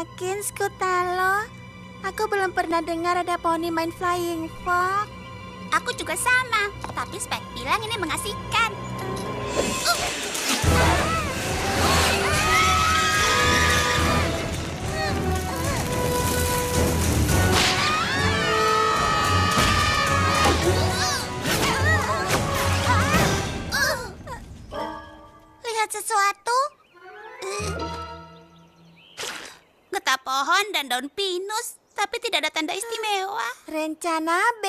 yakin, Skutalo. Aku belum pernah dengar ada poni main flying fox. Aku juga sama, tapi Spike bilang ini mengasihkan. Lihat sesuatu? Getah pohon dan daun pinus, tapi tidak ada tanda istimewa. Rencana B.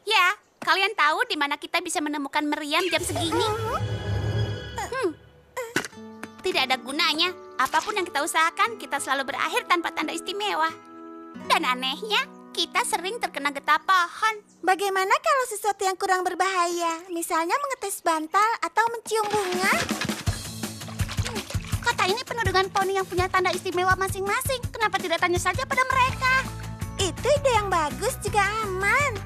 Ya, kalian tahu di mana kita bisa menemukan meriam jam segini? Tidak ada gunanya. Apapun yang kita usahakan, kita selalu berakhir tanpa tanda istimewa. Dan anehnya, kita sering terkena getah pohon. Bagaimana kalau sesuatu yang kurang berbahaya? Misalnya mengetes bantal atau mencium bunga? Kota ini penuh dengan poni yang punya tanda istimewa masing-masing. Kenapa tidak tanya saja pada mereka? Itu ide yang bagus juga aman.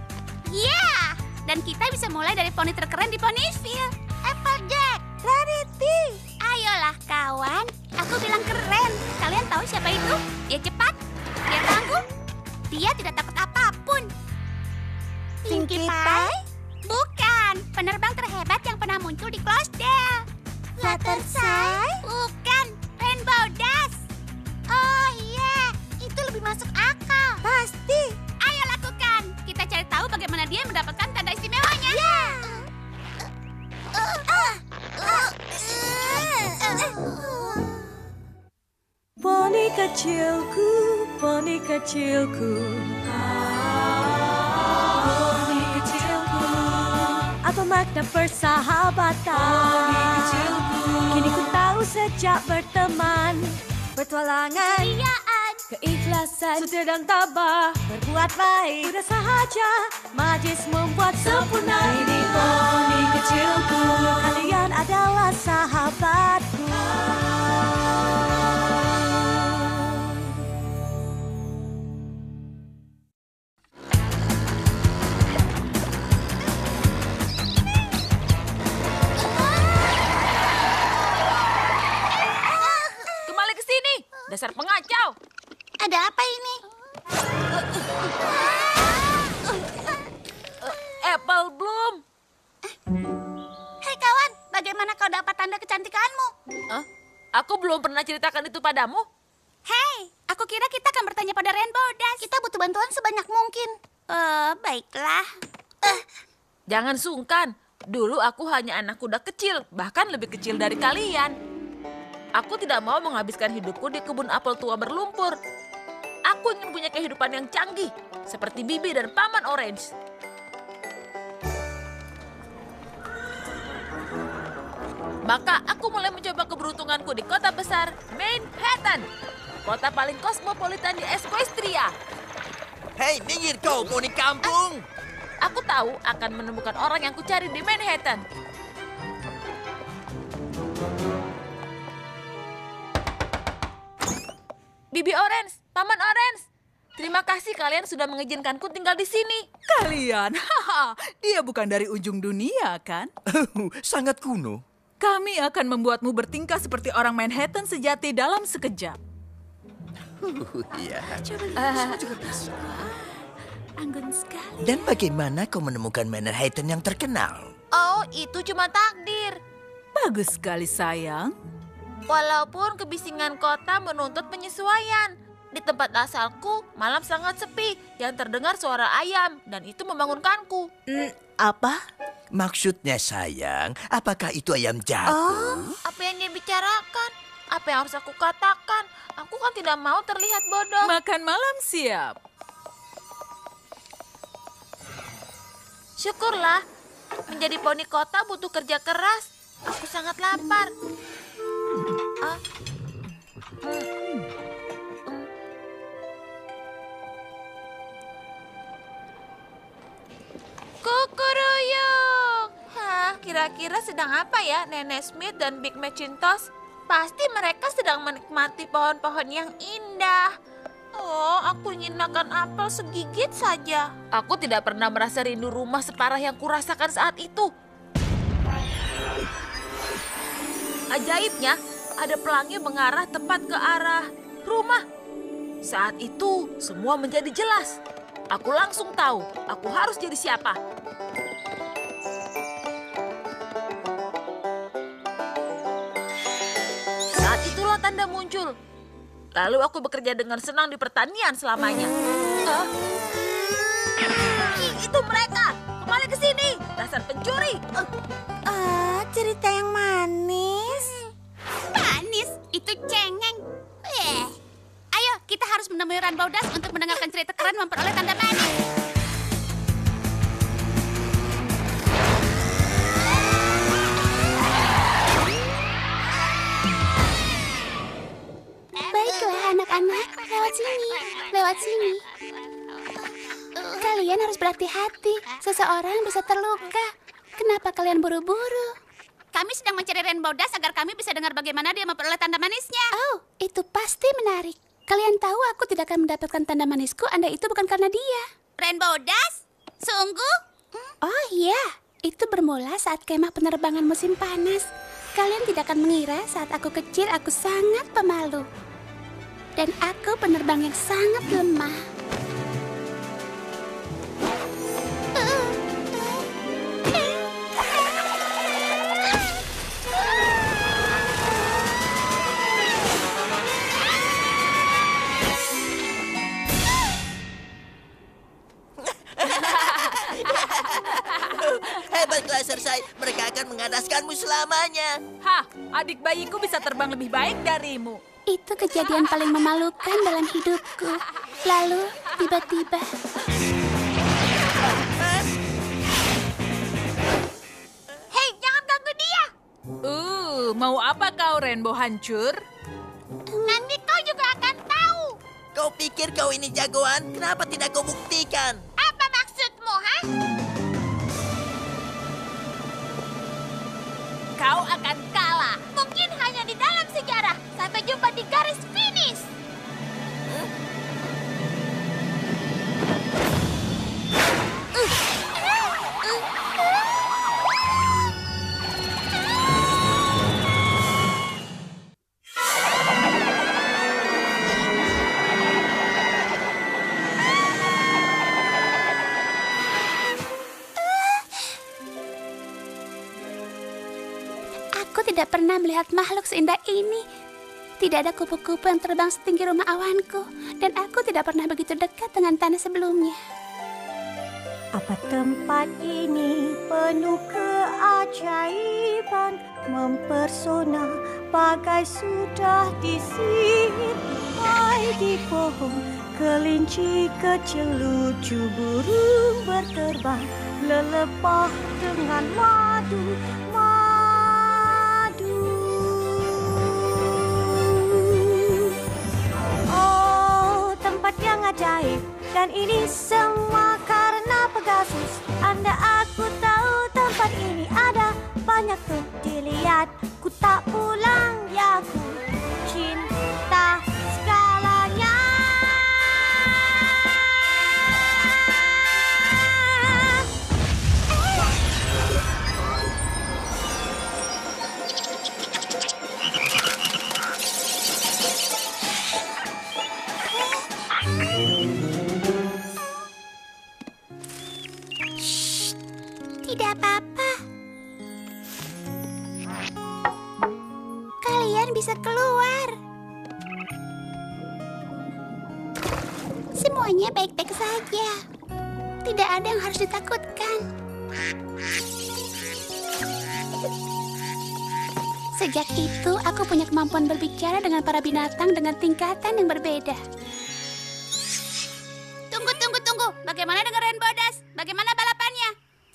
Ya, dan kita bisa mulai dari poni terkeren di Ponyville. Applejack. Rarity. Ayolah kawan, aku bilang keren. Kalian tahu siapa itu? Dia cepat, dia tangguh, dia tidak takut apapun. Pinkie Pie? Bukan, penerbang terhebat yang pernah muncul di Closdale. Fluttershy? Bukan, Rainbow Dash. Oh iya, itu lebih masuk akal. Pasti. Ayo lakukan. Kita cari tahu bagaimana dia mendapatkan tanda istimewanya. Ya. Poni kecilku, poni kecilku. Poni kecilku. Apa makna persahabatan? Poni kecilku. Kini ku tahu sejak berteman, Petualangan. keriaan, keikhlasan, setia dan tabah, berbuat baik. Sudah sahaja, majlis membuat sempurna. Ini poni kecilku, kalian adalah sahabatku. Kembali ke sini, dasar pengacau. Ada apa ini? Apple Bloom. Hei kawan, bagaimana kau dapat tanda kecantikanmu? Hah? Aku belum pernah ceritakan itu padamu. Hei, aku kira kita akan bertanya pada Rainbow Dash. Kita butuh bantuan sebanyak mungkin. Baiklah. Jangan sungkan. Dulu aku hanya anak kuda kecil, bahkan lebih kecil dari kalian. Aku tidak mau menghabiskan hidupku di kebun apel tua berlumpur. Aku ingin punya kehidupan yang canggih, seperti Bibi dan Paman Orange. Maka aku mulai mencoba keberuntunganku di kota besar, Manhattan. Kota paling kosmopolitan di Equestria. Hei, minggir kau, poni kampung! Aku tahu akan menemukan orang yang kucari di Manhattan. Bibi Orange, Paman Orange. Terima kasih kalian sudah mengizinkanku tinggal di sini. Kalian, dia bukan dari ujung dunia, kan? Sangat kuno. Kami akan membuatmu bertingkah seperti orang Manhattan sejati dalam sekejap. Iya. Anggun sekali. Dan bagaimana kau menemukan Manhattan yang terkenal? Oh, itu cuma takdir. Bagus sekali, sayang. Walaupun kebisingan kota menuntut penyesuaian. Di tempat asalku, malam sangat sepi. Yang terdengar suara ayam, dan itu membangunkanku. Apa? Maksudnya sayang, apakah itu ayam jago? Apa yang dia bicarakan? Apa yang harus aku katakan? Aku kan tidak mau terlihat bodoh. Makan malam siap. Syukurlah, menjadi poni kota butuh kerja keras. Aku sangat lapar. Kukuruyuk. Hah, kira-kira sedang apa ya Nenek Smith dan Big Macintosh? Pasti mereka sedang menikmati pohon-pohon yang indah. Oh, aku ingin makan apel segigit saja. Aku tidak pernah merasa rindu rumah separah yang kurasakan saat itu. Ajaibnya, ada pelangi mengarah tepat ke arah rumah. Saat itu semua menjadi jelas. Aku langsung tahu aku harus jadi siapa. Saat itulah tanda muncul. Lalu aku bekerja dengan senang di pertanian selamanya. Itu mereka! Kembali ke sini! Dasar pencuri! Cerita yang manis. Manis, itu cengeng. Ayo, kita harus menemui Ranbaudas untuk mendengarkan cerita keren memperoleh tanda manis. Baiklah anak-anak, lewat sini, lewat sini. Kalian harus berhati-hati, seseorang bisa terluka. Kenapa kalian buru-buru? Kami sedang mencari Ranbaudas agar kami bisa dengar bagaimana dia memperoleh tanda manisnya. Oh, itu pasti menarik. Kalian tahu aku tidak akan mendapatkan tanda manisku, Anda itu bukan karena dia. Ranbaudas? Sungguh? Oh iya, itu bermula saat kemah penerbangan musim panas. Kalian tidak akan mengira saat aku kecil aku sangat pemalu. Dan aku penerbang yang sangat lemah. Hebatlah, Cersei. Mereka akan mengandaskanmu selamanya. Hah, adik bayiku bisa terbang lebih baik darimu. Itu kejadian paling memalukan dalam hidupku. Lalu, tiba-tiba... Hei, jangan ganggu dia. Mau apa kau, Rainbow Hancur? Nanti kau juga akan tahu. Kau pikir kau ini jagoan? Kenapa tidak kau buktikan? Apa maksudmu, ha? Kau akan kalah. Mungkin hanya di dalam sejarah. Sampai jumpa di garis finish. Aku tidak pernah melihat makhluk seindah ini. Tidak ada kupu-kupu yang terbang setinggi rumah awanku. Dan aku tidak pernah begitu dekat dengan tanah sebelumnya. Apa tempat ini penuh keajaiban, mempesona bagai sudah disihir. Hai di pohon kelinci kecil lucu, burung berterbang lelepah dengan madu. Oh, tempat yang ajaib. Dan ini semua karena Pegasus. Anda aku tahu tempat ini ada banyak tuh dilihat. Ku tak pulang ya, ku cinta segalanya. Tidak apa-apa. Kalian bisa keluar. Semuanya baik-baik saja. Tidak ada yang harus ditakutkan. Sejak itu, aku punya kemampuan berbicara dengan para binatang dengan tingkatan yang berbeda. Tunggu. Bagaimana dengan Ranbaudas? Bagaimana balapannya?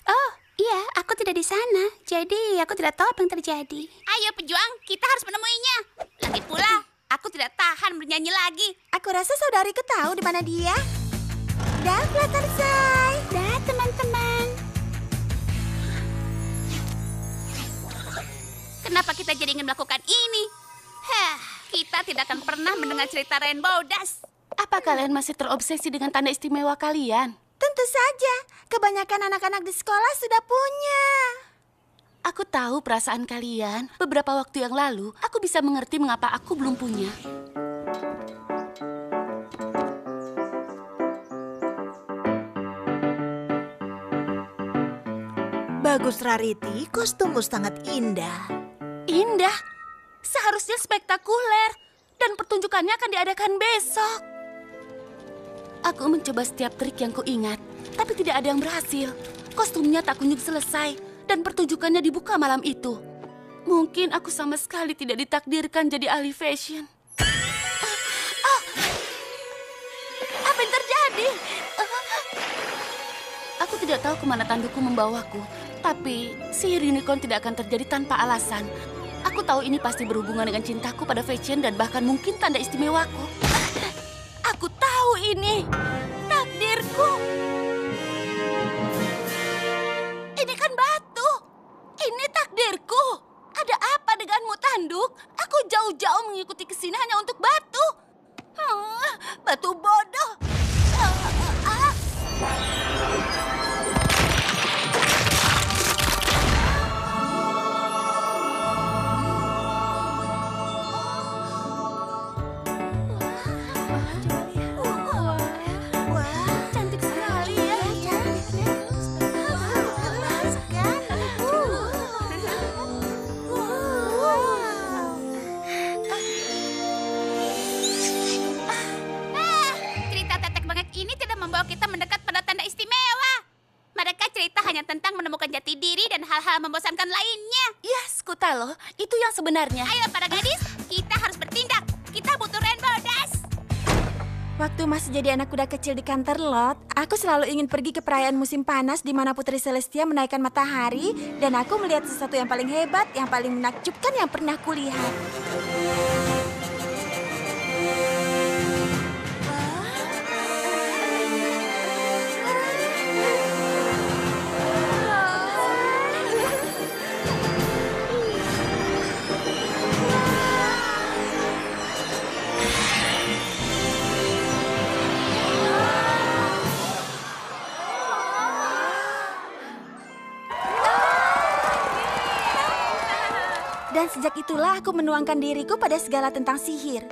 Oh, iya, aku tidak di sana. Jadi, aku tidak tahu apa yang terjadi. Ayo pejuang, kita harus menemuinya. Lagi pula, aku tidak tahan bernyanyi lagi. Aku rasa saudariku tahu di mana dia. Dah, Fluttershy. Dah, teman-teman. Kenapa kita jadi ingin melakukan ini? Kita tidak akan pernah mendengar cerita Ranbaudas. Apa kalian masih terobsesi dengan tanda istimewa kalian? Tentu saja, kebanyakan anak-anak di sekolah sudah punya. Aku tahu perasaan kalian. Beberapa waktu yang lalu, aku bisa mengerti mengapa aku belum punya. Bagus, Rarity. Kostummu sangat indah. Indah? Seharusnya spektakuler. Dan pertunjukannya akan diadakan besok. Aku mencoba setiap trik yang kuingat, tapi tidak ada yang berhasil. Kostumnya tak kunjung selesai, dan pertunjukannya dibuka malam itu. Mungkin aku sama sekali tidak ditakdirkan jadi ahli fashion. Apa yang terjadi? Aku tidak tahu kemana tandukku membawaku, tapi sihir unicorn tidak akan terjadi tanpa alasan. Aku tahu ini pasti berhubungan dengan cintaku pada fashion dan bahkan mungkin tanda istimewaku. Aku tahu ini. Takdirku. Ini kan batu. Ini takdirku. Ada apa denganmu, tanduk? Aku jauh-jauh mengikuti kesini hanya untuk batu. Batu bodoh. Tentang menemukan jati diri dan hal-hal membosankan lainnya. Yes, Kutalo, itu yang sebenarnya. Ayo para gadis, kita harus bertindak. Kita butuh Rainbow Dash. Waktu masih jadi anak kuda kecil di Canterlot, aku selalu ingin pergi ke perayaan musim panas di mana Putri Celestia menaikkan matahari dan aku melihat sesuatu yang paling hebat, yang paling menakjubkan yang pernah kulihat. Dan sejak itulah aku menuangkan diriku pada segala tentang sihir.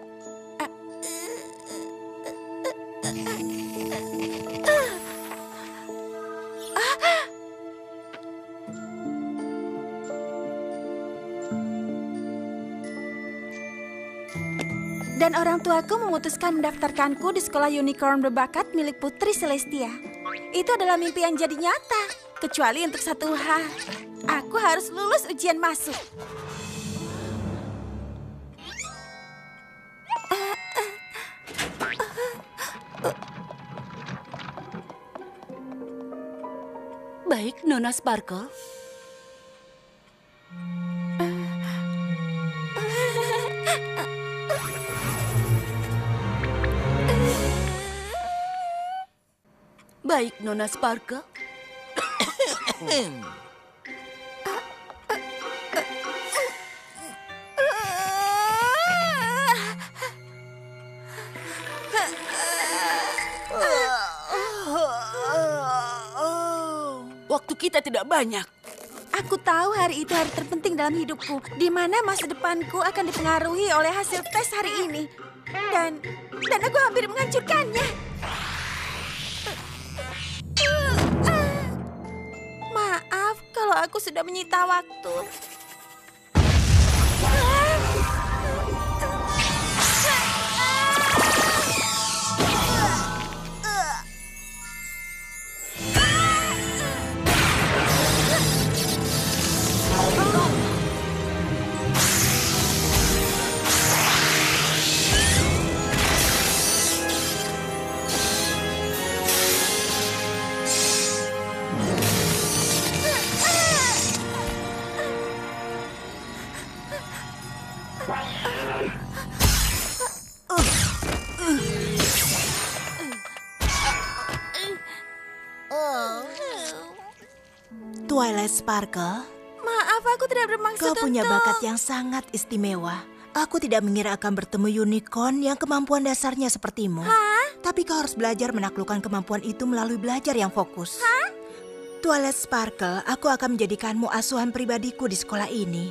Dan orang tuaku memutuskan mendaftarkanku di sekolah unicorn berbakat milik Putri Celestia. Itu adalah mimpi yang jadi nyata, kecuali untuk satu hal. Aku harus lulus ujian masuk. Baik, Nona Sparkle. Baik, Nona Sparkle. Waktu kita tidak banyak. Aku tahu hari itu hari terpenting dalam hidupku, di mana masa depanku akan dipengaruhi oleh hasil tes hari ini. Dan aku hampir menghancurkannya. Maaf kalau aku sudah menyita waktu. Twilight Sparkle, Maaf, aku tidak bermaksud kau punya untuk... bakat yang sangat istimewa. Aku tidak mengira akan bertemu unicorn yang kemampuan dasarnya sepertimu. Hah? Tapi kau harus belajar menaklukkan kemampuan itu melalui belajar yang fokus. Hah? Twilight Sparkle, aku akan menjadikanmu asuhan pribadiku di sekolah ini.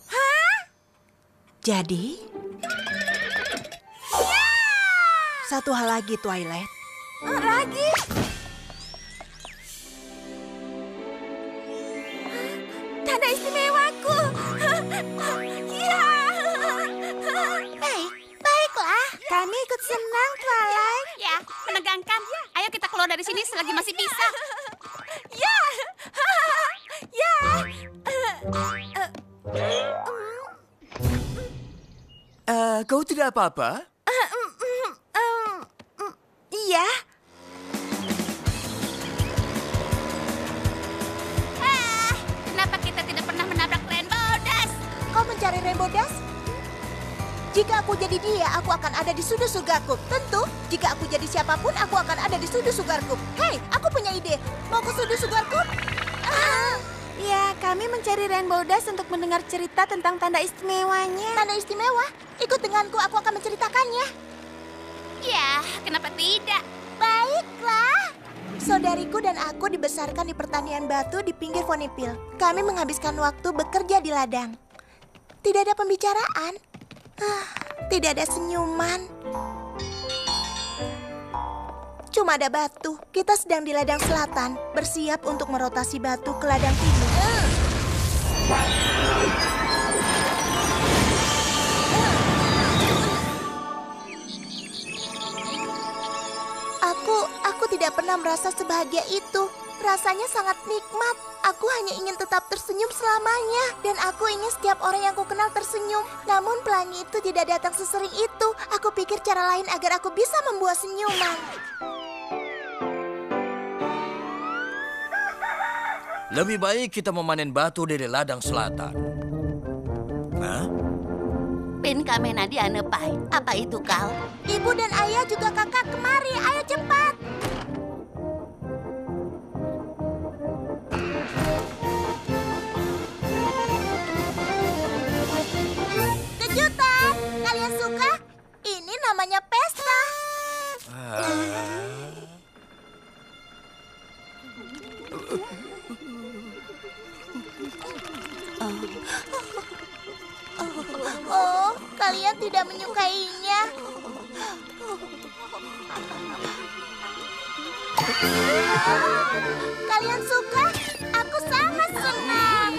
Hah? Jadi... Satu hal lagi, Twilight. Lagi? Tanda istimewaku. Ya. Baiklah. Kami ikut senang, Twilight. Ya, menegangkan. Ayo kita keluar dari sini selagi masih bisa. Ya. Ya. Kau tidak apa-apa? Iya. Kenapa kita tidak pernah menabrak Rainbow Dash? Kau mencari Rainbow Dash? Jika aku jadi dia, aku akan ada di sudut surgaku. Tentu, jika aku jadi siapapun, aku akan ada di sudut surgaku. Hei, aku punya ide. Mau ke sudut surgaku? Ya, kami mencari Rainbow Dash untuk mendengar cerita tentang tanda istimewanya. Tanda istimewa? Ikut denganku, aku akan menceritakannya. Ya, kenapa tidak? Baiklah. Saudariku dan aku dibesarkan di pertanian batu di pinggir Ponyville. Kami menghabiskan waktu bekerja di ladang. Tidak ada pembicaraan. Tidak ada senyuman. Cuma ada batu. Kita sedang di ladang selatan, bersiap untuk merotasi batu ke ladang timur. Aku tidak pernah merasa sebahagia itu. Rasanya sangat nikmat. Aku hanya ingin tetap tersenyum selamanya. Dan aku ingin setiap orang yang aku kenal tersenyum. Namun pelangi itu tidak datang sesering itu. Aku pikir cara lain agar aku bisa membuat senyuman. Lebih baik kita memanen batu dari ladang selatan. Hah? Pin Kamenadi Anepai, apa itu kau? Ibu dan ayah juga kakak kemari. Ayo cepat. Kejutan. Kalian suka? Ini namanya pesta. Oh, kalian tidak menyukainya. Kalian suka? Aku sangat senang.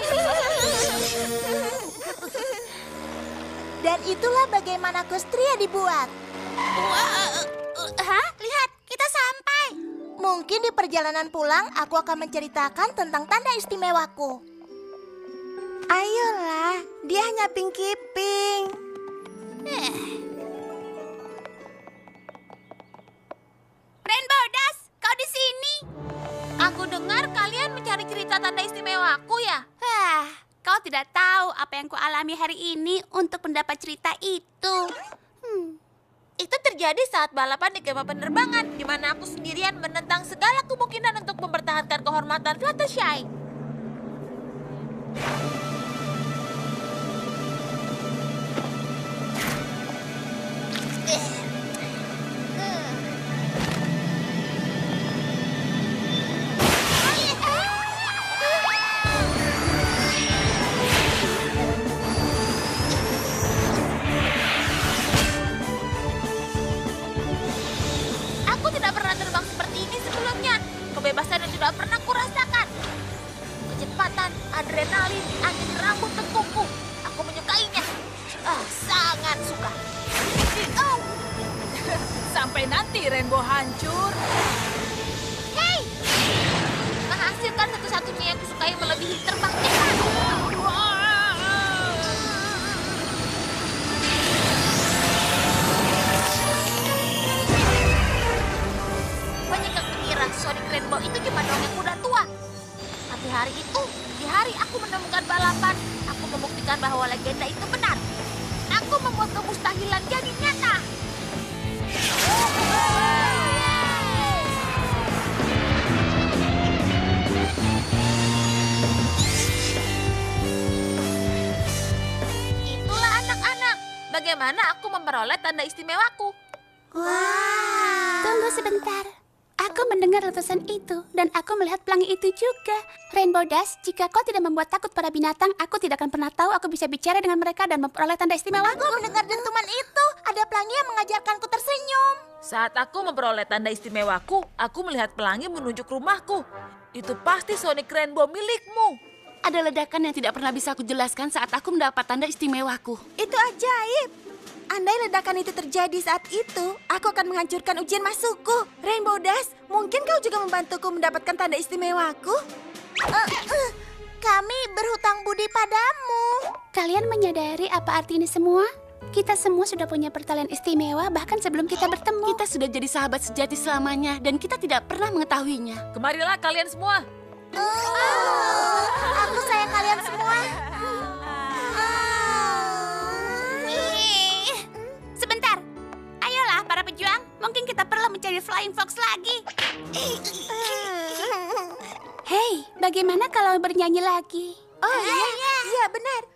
Dan itulah bagaimana Kustria dibuat. Hah? Lihat, kita sampai. Mungkin di perjalanan pulang aku akan menceritakan tentang tanda istimewaku. Ayolah, dia hanya Pinky Pink. Rainbow Dash, kau di sini. Aku dengar kalian mencari cerita tanda istimewaku ya? Kau tidak tahu apa yang kualami hari ini untuk mendapat cerita itu. Itu terjadi saat balapan di kemah penerbangan, di mana aku sendirian menentang segala kemungkinan untuk mempertahankan kehormatan Fluttershy. Aku tidak pernah terbang seperti ini sebelumnya. Kebebasan yang tidak pernah kurasakan. Kecepatan, adrenalin, angin rambut tengkukku. Aku menyukainya. Sangat suka. Sampai nanti Rainbow hancur. Hei! Menghasilkan satu-satunya yang kusukai melebihi terbang cepat. Banyak yang mengira Sonic Rainbow itu cuma dongeng kuda tua. Tapi hari itu, di hari aku menemukan balapan, aku membuktikan bahwa legenda itu benar. Aku membuat kemustahilan jadi nyata. Itulah anak-anak. Bagaimana aku memperoleh tanda istimewaku? Tunggu sebentar. Aku mendengar letusan itu, dan aku melihat pelangi itu juga. Rainbow Dash, jika kau tidak membuat takut para binatang, aku tidak akan pernah tahu aku bisa bicara dengan mereka dan memperoleh tanda istimewa. Aku mendengar dentuman itu. Ada pelangi yang mengajarkanku tersenyum. Saat aku memperoleh tanda istimewaku, aku melihat pelangi menunjuk rumahku. Itu pasti Sonic Rainbow milikmu. Ada ledakan yang tidak pernah bisa aku jelaskan saat aku mendapat tanda istimewaku. Itu ajaib. Andai ledakan itu terjadi saat itu, aku akan menghancurkan ujian masukku. Rainbow Dash, mungkin kau juga membantuku mendapatkan tanda istimewaku? Kami berhutang budi padamu. Kalian menyadari apa arti ini semua? Kita semua sudah punya pertalian istimewa bahkan sebelum kita bertemu. Kita sudah jadi sahabat sejati selamanya dan kita tidak pernah mengetahuinya. Kemarilah kalian semua. Aku sayang kalian semua. Sebentar. Ayolah para pejuang, mungkin kita perlu mencari Flying Fox lagi. Hei, bagaimana kalau bernyanyi lagi? Oh iya benar.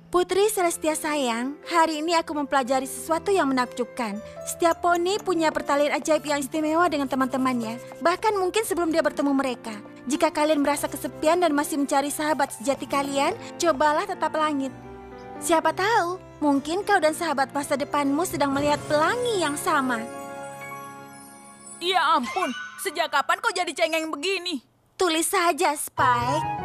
Putri Celestia sayang, hari ini aku mempelajari sesuatu yang menakjubkan. Setiap poni punya pertalian ajaib yang istimewa dengan teman-temannya, bahkan mungkin sebelum dia bertemu mereka. Jika kalian merasa kesepian dan masih mencari sahabat sejati kalian, cobalah tetap langit. Siapa tahu, mungkin kau dan sahabat masa depanmu sedang melihat pelangi yang sama. Ya ampun, sejak kapan kau jadi cengeng begini? Tulis saja, Spike.